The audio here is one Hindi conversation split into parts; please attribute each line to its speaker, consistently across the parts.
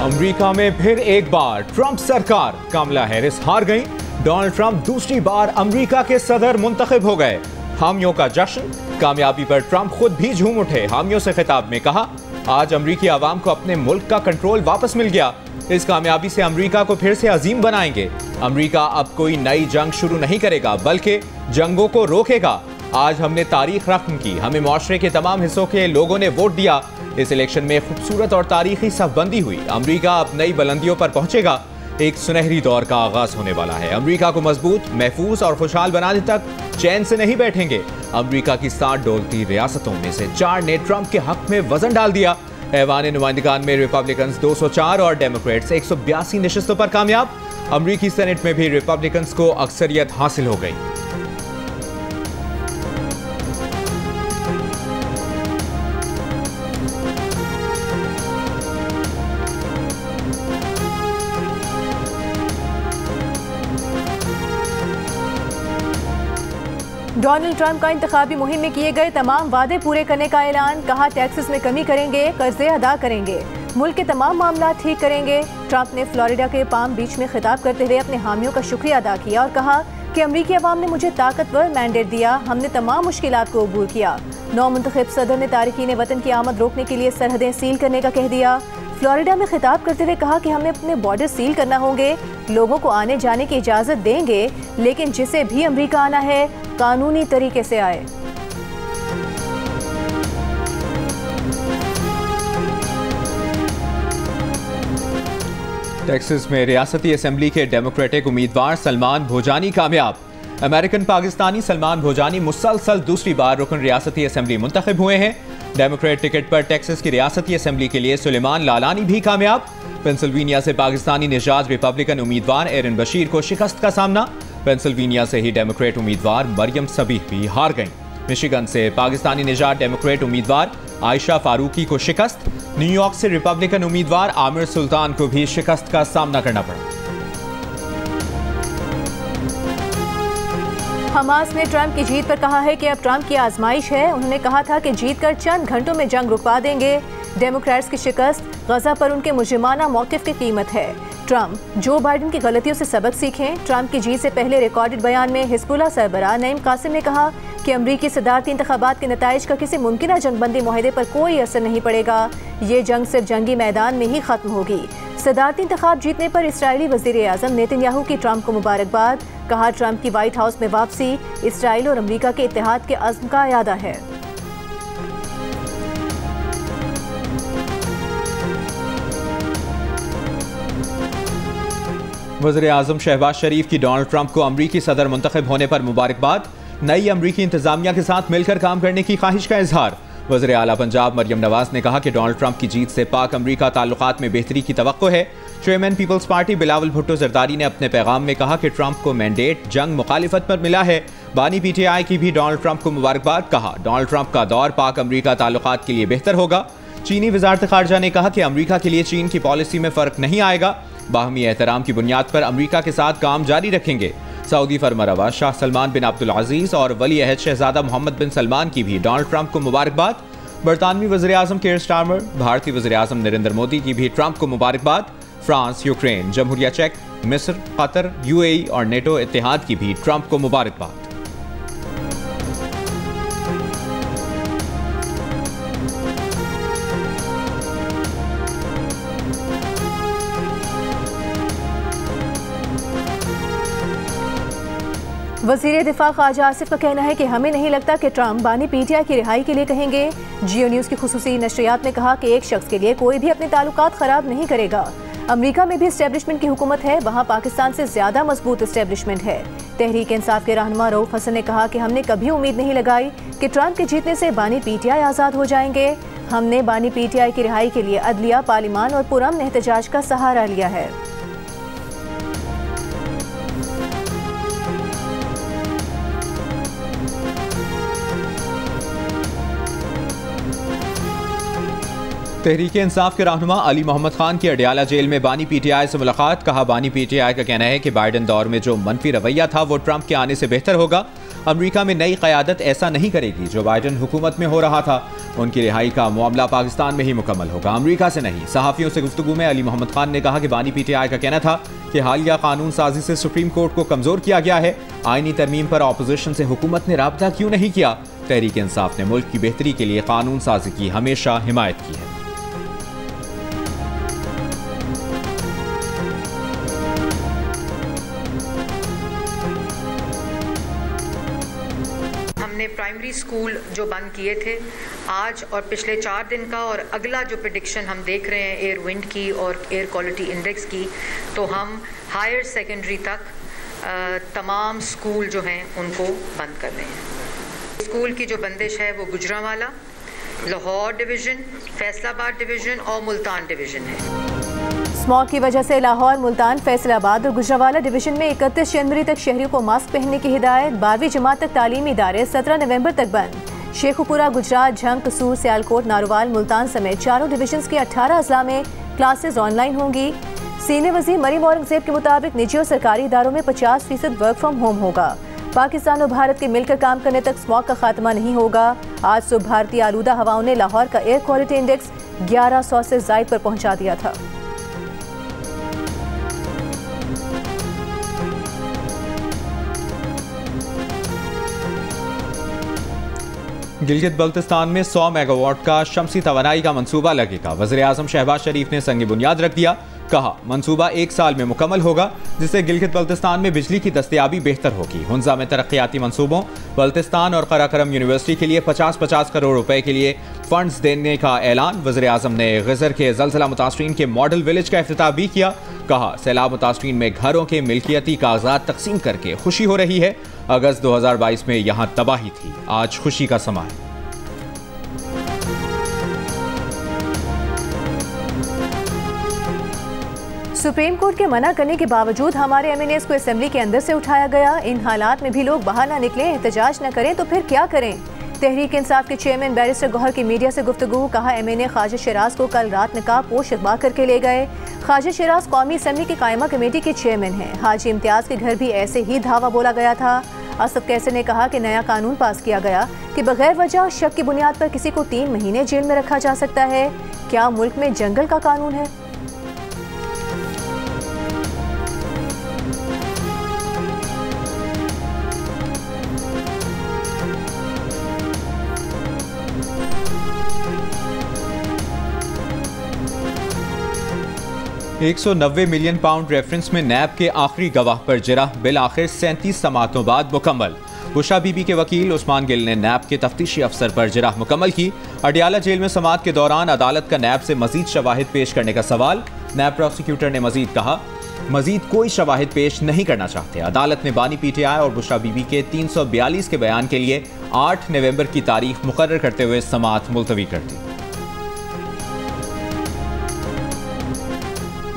Speaker 1: अमेरिका में फिर एक बार ट्रंप सरकार, कमला हैरिस हार गई। डोनाल्ड ट्रंप दूसरी बार अमेरिका के सदर मुंतखब हो गए। हामियों का जश्न, कामयाबी पर ट्रंप खुद भी झूम उठे। हामियों से खिताब में कहा, आज अमेरिकी आवाम को अपने मुल्क का कंट्रोल वापस मिल गया। इस कामयाबी से अमेरिका को फिर से अजीम बनाएंगे। अमेरिका अब कोई नई जंग शुरू नहीं करेगा, बल्कि जंगों को रोकेगा। आज हमने तारीख रकम की, हमें मुआशरे के तमाम हिस्सों के लोगों ने वोट दिया। इस इलेक्शन में खूबसूरत और तारीखी सफबंदी हुई। अमेरिका अब नई बुलंदियों पर पहुंचेगा। एक सुनहरी दौर का आगाज होने वाला है। अमेरिका को मजबूत, महफूज और खुशहाल बनाने तक चैन से नहीं बैठेंगे। अमेरिका की 7 डोलती रियासतों में से 4 ने ट्रंप के हक में वजन डाल दिया। ऐवान नुमाइंदगान में रिपब्लिकन 204 और डेमोक्रेट्स 182 नशिस्तों पर कामयाब। अमेरिकी सेनेट में भी रिपब्लिकन को अक्सरियत हासिल हो गई।
Speaker 2: डोनाल्ड ट्रंप का इंतखाबी मुहिम में किए गए तमाम वादे पूरे करने का ऐलान। कहा, टैक्सेस में कमी करेंगे, कर्जे अदा करेंगे, मुल्क के तमाम मामला ठीक करेंगे। ट्रंप ने फ्लोरिडा के पाम बीच में खिताब करते हुए अपने हामियों का शुक्रिया अदा किया और कहा कि अमरीकी अवाम ने मुझे ताकतवर मैंडेट दिया। हमने तमाम मुश्किलात को अबूर किया। नौ मुंतखब सदर ने तारकीन वतन की आमद रोकने के लिए सरहदें सील करने का कह दिया। फ्लोरिडा में खिताब करते हुए कहा कि हमने अपने बॉर्डर सील करना होंगे, लोगों को आने जाने की इजाज़त देंगे, लेकिन जिसे भी अमेरिका आना है कानूनी तरीके से आए।
Speaker 1: टेक्सास में रियासती असेंबली के डेमोक्रेटिक उम्मीदवार सलमान भोजानी कामयाब। अमेरिकन पाकिस्तानी सलमान भोजानी मुसलसल दूसरी बार रुकन रियासती असेंबली मुंतखब हुए हैं। डेमोक्रेट टिकट पर टेक्सास की रियासती असेंबली के लिए सुलेमान लालानी भी कामयाब। पेंसिल्वेनिया से पाकिस्तानी निजात रिपब्लिकन उम्मीदवार एरन बशीर को शिकस्त का सामना। पेंसिल्वेनिया से ही डेमोक्रेट उम्मीदवार मरियम सबीह भी हार गईं। मिशिगन से पाकिस्तानी निजात डेमोक्रेट उम्मीदवार आयशा फारूकी को शिकस्त। न्यूयॉर्क से रिपब्लिकन उम्मीदवार आमिर सुल्तान को भी शिकस्त का सामना करना पड़ा।
Speaker 2: हमास ने ट्रंप की जीत पर कहा है कि अब ट्रंप की आजमाइश है। उन्होंने कहा था कि जीतकर चंद घंटों में जंग रुकवा देंगे। डेमोक्रेट्स की शिकस्त गजा पर उनके मुजरिमाना मौक़िफ़ की कीमत है। ट्रंप, जो बाइडेन की गलतियों से सबक सीखें। ट्रंप की जीत से पहले रिकॉर्डेड बयान में हिज़्बुल्लाह सरबराह नईम कासिम ने कहा कि अमरीकी सदारती इंतखाबात के नताइज का किसी मुमकिन जंगबंदी मुआहदे पर कोई असर नहीं पड़ेगा। ये जंग सिर्फ जंगी मैदान में ही खत्म होगी। सदारती इंतखाब जीतने पर इसराइली वज़ीर आज़म नेतन्याहू की ट्रंप को मुबारकबाद। कहा, ट्रंप की व्हाइट हाउस में वापसी इसराइल और अमरीका के इत्तेहाद के अज़्म का इरादा है।
Speaker 1: वज़ीर आज़म शहबाज शरीफ की डोनाल्ड ट्रंप को अमरीकी सदर मुंतखब होने पर मुबारकबाद। नई अमरीकी इंतजामिया के साथ मिलकर काम करने की ख्वाहिश का इजहार। वज़ीर आला पंजाब मरियम नवाज ने कहा कि डोनाल्ड ट्रंप की जीत से पाक अमरीका ताल्लुकात में बेहतरी की तवक्को है। चेयरमैन पीपल्स पार्टी बिलावल भुट्टो जरदारी ने अपने पैगाम में कहा कि ट्रंप को मैंडेट जंग मुखालिफत पर मिला है। बानी PTI की भी डोनाल्ड ट्रंप को मुबारकबाद। कहा, डोनाल्ड ट्रंप का दौर पाक अमरीका ताल्लुकात के लिए बेहतर होगा। चीनी वजारत खारजा ने कहा कि अमरीका के लिए चीन की पॉलिसी में फ़र्क नहीं आएगा। बाहमी एहतराम की बुनियाद पर अमरीका के साथ काम जारी रखेंगे। सऊदी फरमारवा शाह सलमान बिन अब्दुल अजीज और वली अहद शहजादा मोहम्मद बिन सलमान की भी डोनाल्ड ट्रंप को मुबारकबाद। बरतानवी वज़ीर आज़म केयर स्टारमर, भारतीय वज़ीर आज़म नरेंद्र मोदी की भी ट्रंप को मुबारकबाद। फ्रांस, यूक्रेन, जमहूरिया चेक, मिस्र, कतर, UAE और नेटो इत्तेहाद की भी ट्रंप को मुबारकबाद।
Speaker 2: वज़ीर दिफा ख्वाजा आसिफ का कहना है कि हमें नहीं लगता कि ट्रंप बानी PTI की रिहाई के लिए कहेंगे। जियो न्यूज़ की खुसूसी नशरियात में कहा कि एक शख्स के लिए कोई भी अपने ताल्लुकात ख़राब नहीं करेगा। अमेरिका में भी इस्टेब्लिशमेंट की हुकूमत है, वहाँ पाकिस्तान से ज़्यादा मजबूत इस्टेब्लिशमेंट है। तहरीक इंसाफ के रहनुमा रऊफ हसन ने कहा कि हमने कभी उम्मीद नहीं लगाई कि ट्रंप के जीतने से बानी PTI आज़ाद हो जाएंगे। हमने बानी PTI की रिहाई के लिए अदलिया, पार्लिमान और पुरअमन एहतजाज का सहारा लिया है।
Speaker 1: तहरीक इंसाफ के रहनुमा अली मोहम्मद खान की अडियाला जेल में बानी PTI से मुलाकात। कहा, बानी PTI का कहना है कि बाइडेन दौर में जो मनफी रवैया था वो ट्रंप के आने से बेहतर होगा। अमेरिका में नई क़यादत ऐसा नहीं करेगी जो बाइडन हुकूमत में हो रहा था। उनकी रिहाई का मामला पाकिस्तान में ही मुकम्मल होगा, अमेरिका से नहीं। सहाफ़ियों से गुफ्तगू में अली मोहम्मद खान ने कहा कि बानी PTI का कहना था कि हालिया कानून साजी से सुप्रीम कोर्ट को कमज़ोर किया गया है। आईनी तरमीम पर अपोजिशन से हुकूमत ने राब्ता क्यों नहीं किया? तहरीक इंसाफ ने मुल्क की बेहतरी के लिए कानून साजी की हमेशा हिमायत की है।
Speaker 3: हमने प्राइमरी स्कूल जो बंद किए थे आज और पिछले 4 दिन का, और अगला जो प्रेडिक्शन हम देख रहे हैं एयर विंड की और एयर क्वालिटी इंडेक्स की, तो हम हायर सेकेंडरी तक तमाम स्कूल जो हैं उनको बंद कर रहे हैं। स्कूल की जो बंदिश है वो गुजरांवाला, लाहौर डिवीज़न, फैसलाबाद डिवीज़न और मुल्तान डिवीज़न है।
Speaker 2: स्मॉग की वजह से लाहौर, मुल्तान, फैसलाबाद और गुजरांवाला डिवीजन में 31 जनवरी तक शहरियों को मास्क पहनने की हिदायत। 12वीं जमात तक तालीमी इदारे 17 नवंबर तक बंद। शेखुपुरा, गुजरात, झंग, कसूर, सियालकोट, नारोवाल, मुल्तान समेत चारों डिवीजन्स के 18 अजला में क्लासेज ऑनलाइन होंगी। सीनियर वज़ीर मरीम औरंगजेब के मुताबिक निजी और सरकारी इदारों में 50% वर्क फ्रॉम होम होगा। पाकिस्तान और भारत के मिलकर काम करने तक स्मॉग का खात्मा नहीं होगा। आज सुबह भारतीय आलूदा हवाओं ने लाहौर का एयर क्वालिटी इंडेक्स 1100 से ज़ायद पर पहुंचा दिया था।
Speaker 1: गिलगित बल्तिस्तान में 100 मेगावाट का शमसी तवानाई का मंसूबा लगेगा। वज़ीर आज़म शहबाज शरीफ ने संग बुनियाद रख दिया। कहा, मंसूबा 1 साल में मुकम्मल होगा, जिससे गिलगित बल्तिस्तान में बिजली की दस्तयाबी बेहतर होगी। हुंजा में तरक्याती मंसूबों, बल्तिस्तान और कराकरम यूनिवर्सिटी के लिए 50-50 करोड़ रुपए के लिए फंड्स देने का ऐलान। वज़ीर आज़म ने गज़र के ज़लज़ला मुतासरीन के मॉडल विलेज का इफ्तिताह भी किया। कहा, सैलाब मुतासरीन में घरों के मिल्कियती कागजात तकसीम करके खुशी हो रही है। अगस्त 2022 में यहाँ तबाही थी, आज खुशी का समा है।
Speaker 2: सुप्रीम कोर्ट के मना करने के बावजूद हमारे MNAs को असेंबली के अंदर से उठाया गया। इन हालात में भी लोग बाहर ना निकलें, एहतजाज न करें तो फिर क्या करें? तहरीक इंसाफ के चेयरमैन बैरिस्टर गौहर की मीडिया से गुफ्तगू। कहा, MNA ख्वाजा शिराज को कल रात नकाब पोश अगवा करके ले गए। ख्वाजा शिराज कौमी असेंबली की कायमा कमेटी के चेयरमैन हैं। हाजी इम्तियाज के घर भी ऐसे ही धावा बोला गया था। असद कैसर ने कहा कि नया कानून पास किया गया कि बगैर वजह शक की बुनियाद पर किसी को 3 महीने जेल में रखा जा सकता है। क्या मुल्क में जंगल का कानून है?
Speaker 1: £190 मिलियन रेफरेंस में नैब के आखिरी गवाह पर जिरा बिल आखिर 37 समातों बाद मुकम्मल। बुशा बीबी के वकील उस्मान गिल ने नैब के तफ्तीशी अफसर पर जिरा मुकम्मल की। अडियाला जेल में समात के दौरान अदालत का नैब से मजीद शवाहिद पेश करने का सवाल। नैब प्रोसिक्यूटर ने मजीद कहा, मजीद कोई शवाहिद पेश नहीं करना चाहते। अदालत ने बानी PTI और बुशा बीबी के 342 के बयान के लिए 8 नवंबर की तारीख मुकर्रर करते हुए समात मुलतवी कर दी।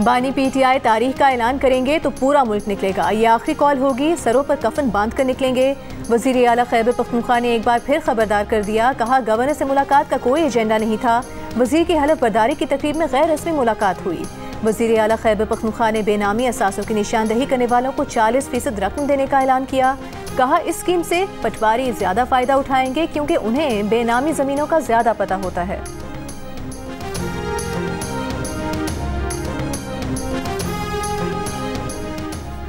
Speaker 2: बानी PTI तारीख का ऐलान करेंगे तो पूरा मुल्क निकलेगा। ये आखिरी कॉल होगी, सरों पर कफन बांध कर निकलेंगे। वज़ीर आला खैबर पख्तूनख्वा ने एक बार फिर खबरदार कर दिया। कहा, गवर्नर से मुलाकात का कोई एजेंडा नहीं था। वज़ीर की हलफ बर्दारी की तकरीब में गैर रस्मी मुलाकात हुई। वज़ीर आला खैबर पख्तूनख्वा ने बेनामी असासों की निशानदही करने वालों को 40% रकम देने का ऐलान किया। कहा, इस स्कीम से पटवारी ज्यादा फायदा उठाएंगे क्योंकि उन्हें बेनामी जमीनों का ज्यादा पता होता है।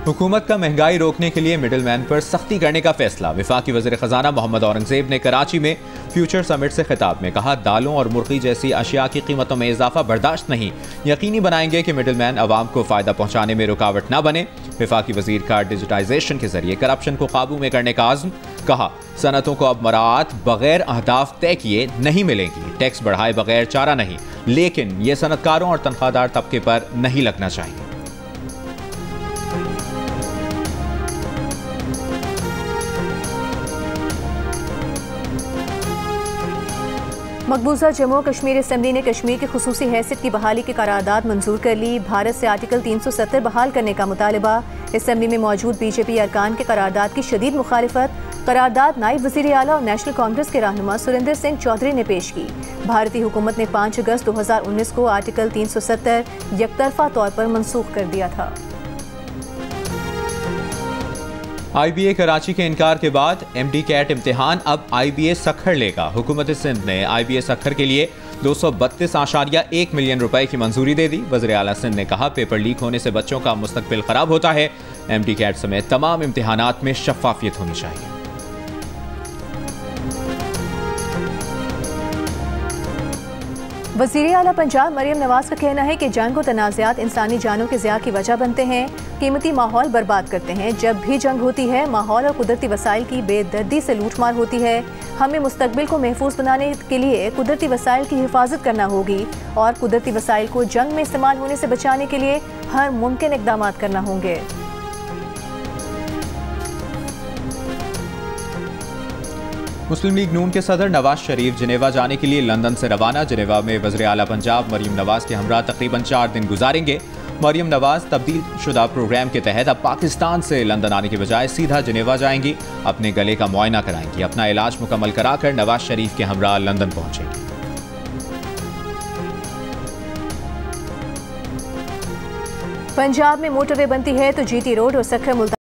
Speaker 1: हुकूमत का महंगाई रोकने के लिए मिडिल मैन पर सख्ती करने का फैसला। वफाकी वज़ीर ख़जाना मोहम्मद औरंगजेब ने कराची में फ्यूचर समिट से खिताब में कहा, दालों और मुर्गी जैसी अशिया की कीमतों में इजाफा बर्दाश्त नहीं। यकीनी बनाएंगे कि मिडिल मैन अवाम को फ़ायदा पहुँचाने में रुकावट न बने। वफाकी वज़ीर का डिजिटाइजेशन के जरिए करप्शन को काबू में करने का आज़म। कहा, सनतों को अब मराआत बगैर अहदाफ तय किए नहीं मिलेंगी। टैक्स बढ़ाए बगैर चारा नहीं, लेकिन ये सनतकारों और तनख्वाहदार तबके पर नहीं लगना चाहिए।
Speaker 2: मकबूजा जम्मू कश्मीर असेंबली ने कश्मीर की खुसूसी हैसियत की बहाली की करारदाद मंजूर कर ली। भारत से आर्टिकल 370 बहाल करने का मुतालबा। असेंबली में मौजूद बीजेपी अरकान के करारदाद की शदीद मुखालिफत। करारदाद नायब वज़ीर आला और नेशनल कांग्रेस के रहनुमा सुरेंद्र सिंह चौधरी ने पेश की। भारतीय हुकूमत ने 5 अगस्त 2019 को आर्टिकल 370 यकतरफा तौर पर मनसूख कर दिया था।
Speaker 1: IBA कराची के इनकार के बाद MD कैट इम्तिहान अब IBA सखर लेगा। हुकूमत सिंध ने IBA सखर के लिए 232.1 मिलियन रुपए की मंजूरी दे दी। वज़ीर आला सिंध ने कहा, पेपर लीक होने से बच्चों का मुस्तकबिल खराब होता है। MD कैट समेत तमाम इम्तिहानात में शफाफियत होनी चाहिए।
Speaker 2: वज़ीर आला पंजाब मरियम नवाज का कहना है कि जंग और तनाज़ात इंसानी जानों के ज़िया की वजह बनते हैं, कीमती माहौल बर्बाद करते हैं। जब भी जंग होती है, माहौल और कुदरती वसाइल की बेदर्दी से लूटमार होती है। हमें मुस्तकबिल को महफूज बनाने के लिए कुदरती वसाइल की हिफाजत करना होगी और कुदरती वसाइल को जंग में इस्तेमाल होने से बचाने के लिए हर मुमकिन इक़दाम करना होंगे।
Speaker 1: मुस्लिम लीग नून के सदर नवाज शरीफ जिनेवा जाने के लिए लंदन से रवाना। जिनेवा में वज़ीर आला पंजाब मरियम नवाज के हमरा तकरीबन 4 दिन गुजारेंगे। मरियम नवाज तब्दील शुदा प्रोग्राम के तहत अब पाकिस्तान से लंदन आने के बजाय सीधा जिनेवा जाएंगी। अपने गले का मुआयना कराएंगी। अपना इलाज मुकम्मल कराकर नवाज शरीफ के हमरा लंदन पहुंचेंगी।
Speaker 2: पंजाब में मोटरवे बनती है तो GT रोड और सखर मुल्तान